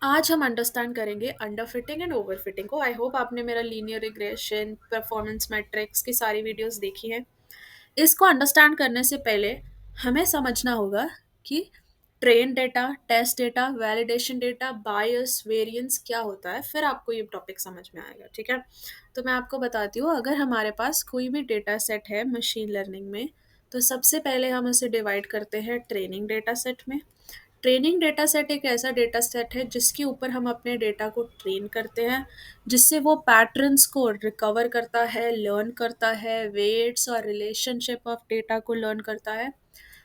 आज हम अंडरस्टैंड करेंगे underfitting and overfitting को। आई होप आपने मेरा लीनियर रिग्रेशन, परफॉर्मेंस मैट्रिक्स की सारी वीडियोस देखी हैं। इसको अंडरस्टैंड करने से पहले हमें समझना होगा कि train data, test data, validation data, bias, variance क्या होता है। फिर आपको ये टॉपिक समझ में आएगा, ठीक है। तो मैं आपको बताती हूँ, अगर हमारे पास कोई भी डेटा सेट है मशीन लर्निंग में, तो सबसे पहले हम उसे डिवाइड करते हैं ट्रेनिंग डेटा सेट में। ट्रेनिंग डेटा सेट एक ऐसा डेटा सेट है जिसके ऊपर हम अपने डेटा को ट्रेन करते हैं, जिससे वो पैटर्न्स को रिकवर करता है, लर्न करता है, वेट्स और रिलेशनशिप ऑफ डेटा को लर्न करता है।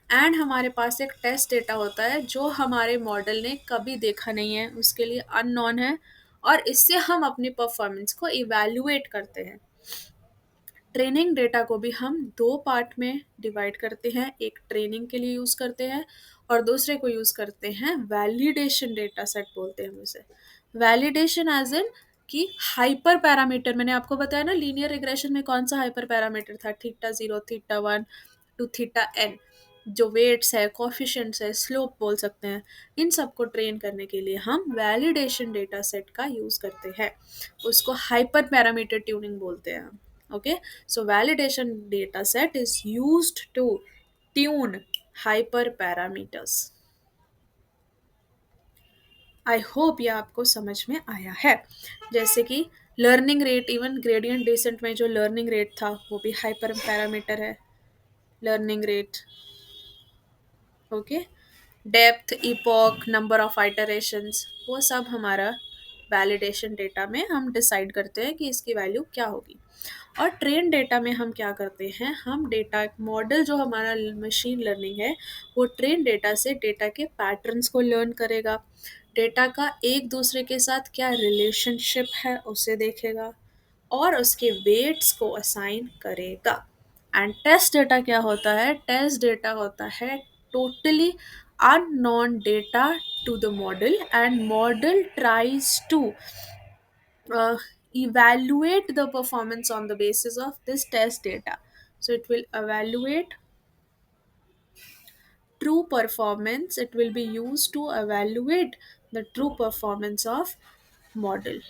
एंड हमारे पास एक टेस्ट डेटा होता है जो हमारे मॉडल ने कभी देखा नहीं है, उसके लिए अननोन है, और इससे हम अपनी परफॉर्मेंस को इवैल्यूएट करते हैं। ट्रेनिंग डेटा को भी हम दो पार्ट में डिवाइड करते हैं, एक ट्रेनिंग के लिए यूज़ करते हैं और दूसरे को यूज़ करते हैं वैलिडेशन डेटा सेट बोलते हैं हम उसे। वैलिडेशन एज इन कि हाइपर पैरामीटर, मैंने आपको बताया ना लीनियर रिग्रेशन में कौन सा हाइपर पैरामीटर था, theta zero, theta one to theta N. जो वेट्स है, कोफिशिएंट्स है, स्लोप बोल सकते हैं, इन सबको ट्रेन करने के लिए हम वैलिडेशन डेटा सेट का यूज़ करते हैं। उसको हाइपर पैरामीटर ट्यूनिंग बोलते हैं हम। Okay, so validation data set is used to tune hyperparameters. I hope ये आपको समझ में आया है। जैसे कि learning rate, even gradient descent में जो लर्निंग रेट था वो भी हाइपर पैरामीटर है। Learning rate, okay. Depth, epoch, number of iterations, वो सब हमारा वैलिडेशन डेटा में हम डिसाइड करते हैं कि इसकी वैल्यू क्या होगी। और ट्रेन डेटा में हम क्या करते हैं, हम डेटा मॉडल जो हमारा मशीन लर्निंग है, वो ट्रेन डेटा से डेटा के पैटर्न्स को लर्न करेगा, डेटा का एक दूसरे के साथ क्या रिलेशनशिप है उसे देखेगा, और उसके वेट्स को असाइन करेगा। एंड टेस्ट डेटा क्या होता है, टेस्ट डेटा होता है totally unknown data to the model, and model tries to uh, evaluate the performance on the basis of this test data. So it will evaluate true performance, it will be used to evaluate the true performance of model,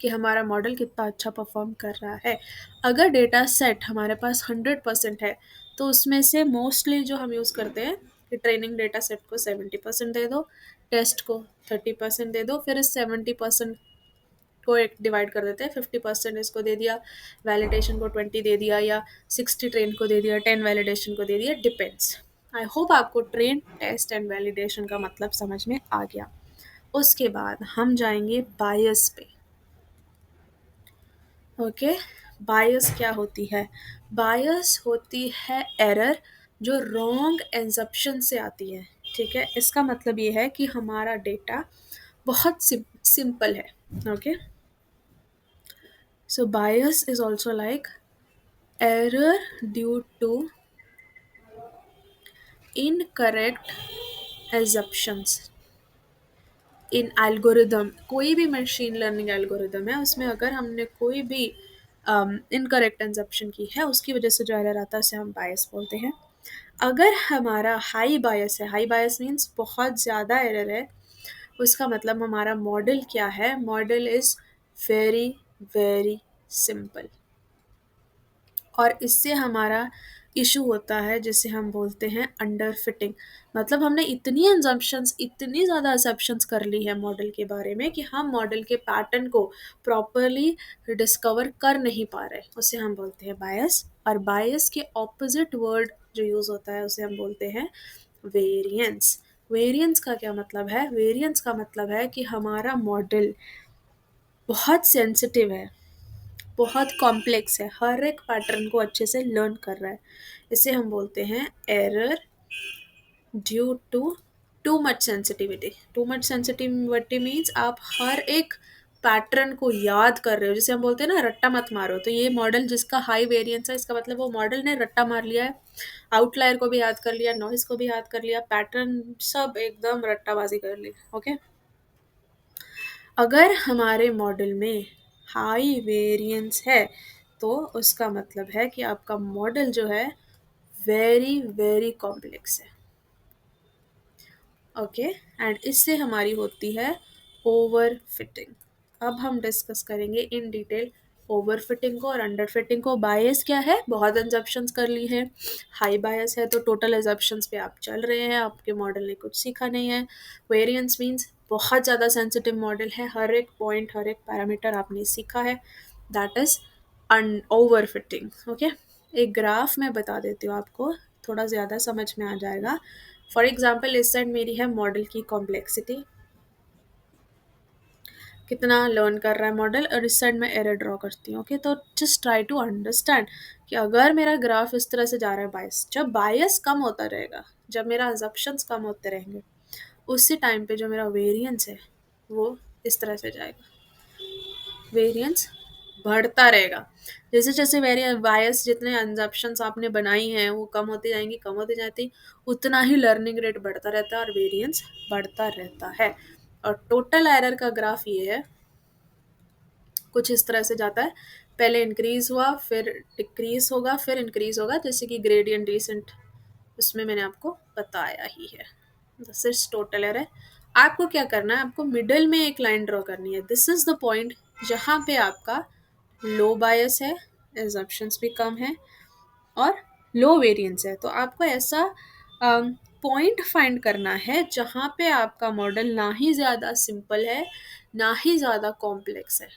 कि हमारा model कितना अच्छा perform कर रहा है। अगर data set हमारे पास 100% है, तो उसमें से मोस्टली जो हम यूज़ करते हैं कि ट्रेनिंग डेटा सेट को 70% दे दो, टेस्ट को 30% दे दो, फिर इस 70% को एक डिवाइड कर देते हैं, 50% इसको दे दिया, वैलिडेशन को 20 दे दिया, या 60 ट्रेन को दे दिया, 10 वैलिडेशन को दे दिया, डिपेंड्स। आई होप आपको ट्रेन, टेस्ट एंड वैलिडेशन का मतलब समझ में आ गया। उसके बाद हम जाएंगे बायस पे। ओके, बायस क्या होती है? बायस होती है एरर जो रॉन्ग एंजप्शन से आती है, ठीक है। इसका मतलब ये है कि हमारा डेटा बहुत सिंपल है। Okay, so bias is also like error due to incorrect assumptions in algorithm. कोई भी मशीन लर्निंग एल्गोरिदम है, उसमें अगर हमने कोई भी इनकरेक्ट एग्जप्शन की है, उसकी वजह से जो एरर आता है उसे हम बायस बोलते हैं। अगर हमारा हाई बायस है, हाई बायस मीन्स बहुत ज़्यादा एरर है, उसका मतलब हमारा मॉडल क्या है, model is very very simple, और इससे हमारा इशू होता है जिसे हम बोलते हैं अंडर फिटिंग। मतलब हमने इतनी अजम्पशंस, इतनी ज़्यादा असम्पशंस कर ली है मॉडल के बारे में कि हम मॉडल के पैटर्न को प्रॉपरली डिस्कवर कर नहीं पा रहे, उसे हम बोलते हैं बायस। और बायस के ऑपोजिट वर्ड जो यूज़ होता है उसे हम बोलते हैं वेरिएंस। वेरिएंस का क्या मतलब है? वेरिएंस का मतलब है कि हमारा मॉडल बहुत सेंसिटिव है, बहुत कॉम्प्लेक्स है, हर एक पैटर्न को अच्छे से लर्न कर रहा है। इसे हम बोलते हैं error due to too much sensitivity. Too much sensitivity means आप हर एक पैटर्न को याद कर रहे हो, जिसे हम बोलते हैं ना रट्टा मत मारो। तो ये मॉडल जिसका हाई वेरिएंस है, इसका मतलब वो मॉडल ने रट्टा मार लिया है, आउटलायर को भी याद कर लिया, नॉइस को भी याद कर लिया, पैटर्न सब एकदम रट्टाबाजी कर ली। ओके, अगर हमारे मॉडल में हाई वेरिएंस है, तो उसका मतलब है कि आपका मॉडल जो है वेरी वेरी कॉम्प्लेक्स है। ओके। एंड इससे हमारी होती है ओवर फिटिंग। अब हम डिस्कस करेंगे इन डिटेल ओवर फिटिंग को और अंडर फिटिंग को। बायस क्या है, बहुत एग्जप्शंस कर ली है। हाई बायस है तो टोटल एग्जप्शंस पे आप चल रहे हैं, आपके मॉडल ने कुछ सीखा नहीं है। वेरिएंस मीन्स बहुत ज़्यादा सेंसिटिव मॉडल है, हर एक पॉइंट हर एक पैरामीटर आपने सीखा है, that is over fitting. Okay, एक ग्राफ मैं बता देती हूँ आपको, थोड़ा ज़्यादा समझ में आ जाएगा। फॉर एग्जाम्पल इस साइड मेरी है मॉडल की कॉम्प्लेक्सिटी, कितना लर्न कर रहा है मॉडल, और इस साइड मैं एरर ड्रॉ करती हूँ। ओके, तो जस्ट ट्राई टू अंडरस्टैंड कि अगर मेरा ग्राफ इस तरह से जा रहा है, बायस, जब बायस कम होता रहेगा, जब मेरा अजप्शंस कम होते रहेंगे, उसी टाइम पे जो मेरा वेरिएंस है वो इस तरह से जाएगा, वेरिएंस बढ़ता रहेगा। जैसे जैसे वेरिएंस बायस, जितने अजम्पशंस आपने बनाई हैं वो कम होती जाएंगी, कम होती जाती, उतना ही लर्निंग रेट बढ़ता रहता है और वेरिएंस बढ़ता रहता है। और टोटल एरर का ग्राफ ये है, कुछ इस तरह से जाता है, पहले इंक्रीज हुआ फिर डिक्रीज होगा फिर इंक्रीज होगा, जैसे कि ग्रेडियंट रिसेंट उसमें मैंने आपको बताया ही है। This is total error. आपको क्या करना है, आपको मिडल में एक लाइन ड्रॉ करनी है, दिस इज द पॉइंट जहाँ पे आपका लो बायस है, एजम्पशंस भी कम है और लो वेरिएंस है। तो आपको ऐसा पॉइंट फाइंड करना है जहाँ पे आपका मॉडल ना ही ज़्यादा सिंपल है ना ही ज़्यादा कॉम्प्लेक्स है।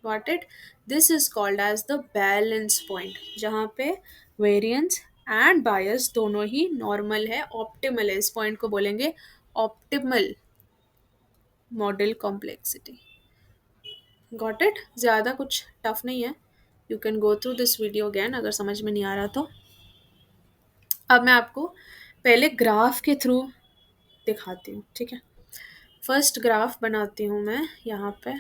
Got it? This is called as the balance point, जहाँ पे वेरिएंस एंड बायस दोनों ही नॉर्मल है, ऑप्टिमल है। इस पॉइंट को बोलेंगे optimal model complexity. Got it? ज़्यादा कुछ टफ नहीं है, you can go through this video again अगर समझ में नहीं आ रहा तो। अब मैं आपको पहले ग्राफ के थ्रू दिखाती हूँ, ठीक है। फर्स्ट ग्राफ बनाती हूँ मैं यहाँ पे।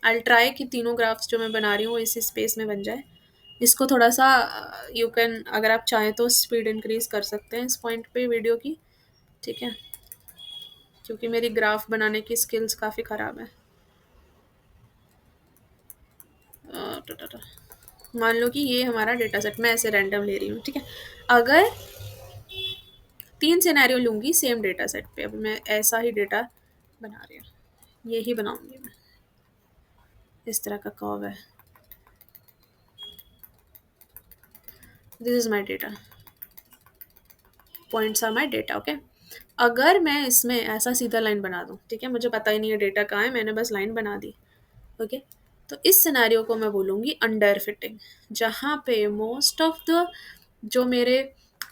आई ट्राई कि तीनों ग्राफ्स जो मैं बना रही हूँ इसी स्पेस में बन जाए। इसको थोड़ा सा यू कैन, अगर आप चाहें तो स्पीड इंक्रीज कर सकते हैं इस पॉइंट पे वीडियो की, ठीक है, क्योंकि मेरी ग्राफ बनाने की स्किल्स काफ़ी ख़राब है। मान लो कि ये हमारा डेटा सेट, मैं ऐसे रैंडम ले रही हूँ, ठीक है। अगर 3 सिनेरियो लूँगी सेम डेटा सेट पे, अब मैं ऐसा ही डेटा बना रही हूँ, यही बनाऊँगी मैं, इस तरह का कर्व है, this is my data, points are my data. Okay, अगर मैं इसमें ऐसा सीधा लाइन बना दूँ, ठीक है, मुझे पता ही नहीं है डेटा कहाँ है, मैंने बस लाइन बना दी। ओके, तो इस सिनेरियो को मैं बोलूँगी अंडर फिटिंग, जहाँ पे मोस्ट ऑफ द जो मेरे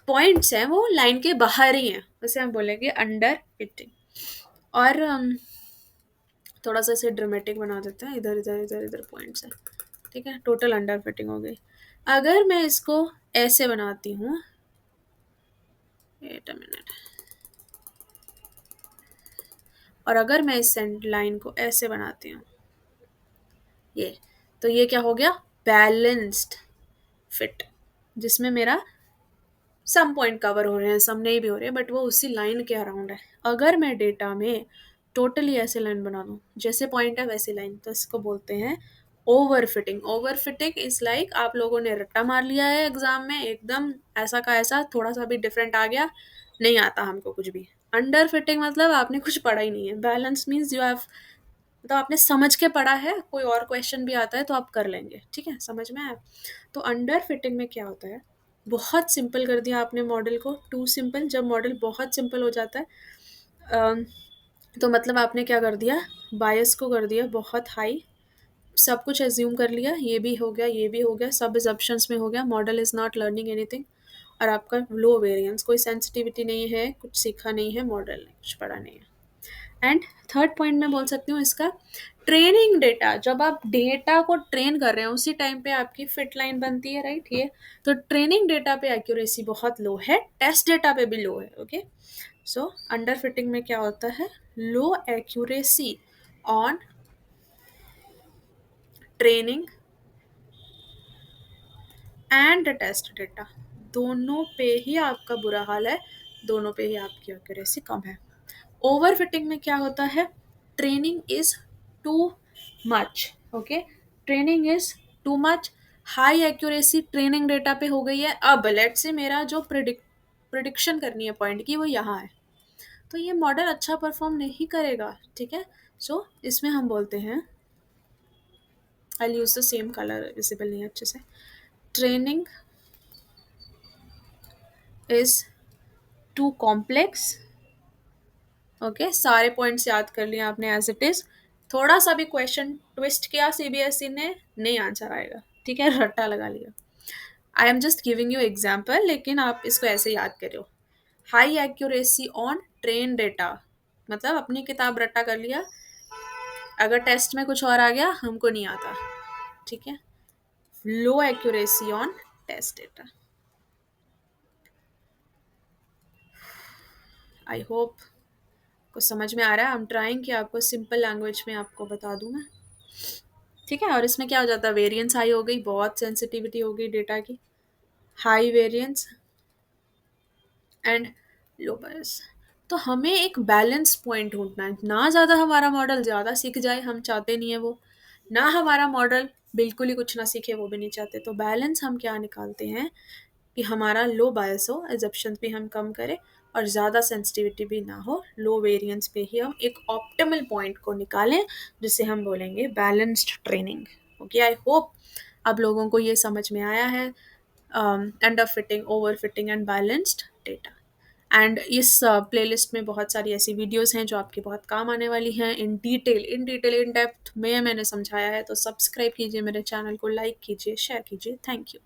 पॉइंट्स हैं वो लाइन के बाहर ही हैं, उसे हम बोलेंगे अंडर फिटिंग। और थोड़ा सा इसे ड्रामेटिक बना देते हैं, इधर इधर इधर इधर पॉइंट्स हैं, ठीक है, टोटल अंडर फिटिंग हो गई। अगर मैं इसको ऐसे बनाती हूँ, वेट अ मिनट, और अगर मैं इस लाइन को ऐसे बनाती हूँ, ये, तो ये क्या हो गया, बैलेंस्ड फिट, जिसमें मेरा सम पॉइंट कवर हो रहे हैं, सम नहीं भी हो रहे हैं, बट वो उसी लाइन के अराउंड है। अगर मैं डेटा में टोटली ऐसे लाइन बना दूँ, जैसे पॉइंट है वैसी लाइन, तो इसको बोलते हैं over fitting. Over fitting is like आप लोगों ने रट्टा मार लिया है एग्जाम में, एकदम ऐसा का ऐसा, थोड़ा सा भी डिफरेंट आ गया, नहीं आता हमको कुछ भी। अंडर फिटिंग मतलब आपने कुछ पढ़ा ही नहीं है। बैलेंस मीन्स यू हैव, मतलब आपने समझ के पढ़ा है, कोई और क्वेश्चन भी आता है तो आप कर लेंगे, ठीक है, समझ में आया। तो अंडर फिटिंग में क्या होता है, बहुत सिंपल कर दिया आपने मॉडल को, टू सिंपल। जब मॉडल बहुत सिंपल हो जाता है तो मतलब आपने क्या कर दिया, बायस को कर दिया बहुत हाई, सब कुछ एज्यूम कर लिया, ये भी हो गया ये भी हो गया, सब ऑप्शंस में हो गया, model is not learning anything, और आपका लो वेरिएंस, कोई सेंसिटिविटी नहीं है, कुछ सीखा नहीं है मॉडल ने, कुछ पढ़ा नहीं है। एंड थर्ड पॉइंट मैं बोल सकती हूँ इसका, ट्रेनिंग डेटा, जब आप डेटा को ट्रेन कर रहे हैं उसी टाइम पे आपकी फिट लाइन बनती है, राइट, ये तो ट्रेनिंग डेटा पे एक्यूरेसी बहुत लो है, टेस्ट डेटा पे भी लो है। ओके, सो अंडर फिटिंग में क्या होता है, low accuracy on training and test data, दोनों पे ही आपका बुरा हाल है, दोनों पे ही आपकी एक्यूरेसी कम है। ओवर फिटिंग में क्या होता है, training is too much. Okay, training is too much, high accuracy training data पे हो गई है। अब लेट्स से मेरा जो प्रिडिक्शन करनी है पॉइंट की वो यहाँ है, तो ये मॉडल अच्छा परफॉर्म नहीं करेगा, ठीक है। सो इसमें हम बोलते हैं, I use the same colour, visible नहीं है अच्छे से। Training is too complex. Okay, सारे पॉइंट्स याद कर लिए आपने एज इट इज। थोड़ा सा भी क्वेश्चन ट्विस्ट किया सीबीएसई ने, नहीं आंसर आएगा, ठीक है, रट्टा लगा लिया। I am just giving you example, लेकिन आप इसको ऐसे याद करो। High accuracy on train data, मतलब अपनी किताब रट्टा कर लिया, अगर टेस्ट में कुछ और आ गया हमको नहीं आता, ठीक है। Low accuracy on test data. I hope को समझ में आ रहा है। आई एम ट्राइंग कि आपको सिंपल लैंग्वेज में आपको बता दूं मैं, ठीक है। और इसमें क्या हो जाता है, वेरिएंस हाई हो गई, बहुत सेंसिटिविटी हो गई डेटा की, हाई वेरिएंस एंड लो बायस। तो हमें एक बैलेंस पॉइंट ढूंढना है, ना ज़्यादा हमारा मॉडल ज़्यादा सीख जाए, हम चाहते नहीं है वो, ना हमारा मॉडल बिल्कुल ही कुछ ना सीखे, वो भी नहीं चाहते। तो बैलेंस हम क्या निकालते हैं कि हमारा लो बायस हो, एजप्शंस भी हम कम करें और ज़्यादा सेंसिटिविटी भी ना हो, लो वेरिएंस पे ही हम एक ऑप्टिमल पॉइंट को निकालें, जिसे हम बोलेंगे balanced training. Okay, I hope आप लोगों को ये समझ में आया है, under fitting, over fitting and balanced data. And इस प्लेलिस्ट में बहुत सारी ऐसी वीडियोस हैं जो आपके बहुत काम आने वाली हैं, इन डिटेल इन डेप्थ में मैंने समझाया है। तो सब्सक्राइब कीजिए मेरे चैनल को, लाइक कीजिए, शेयर कीजिए। Thank you.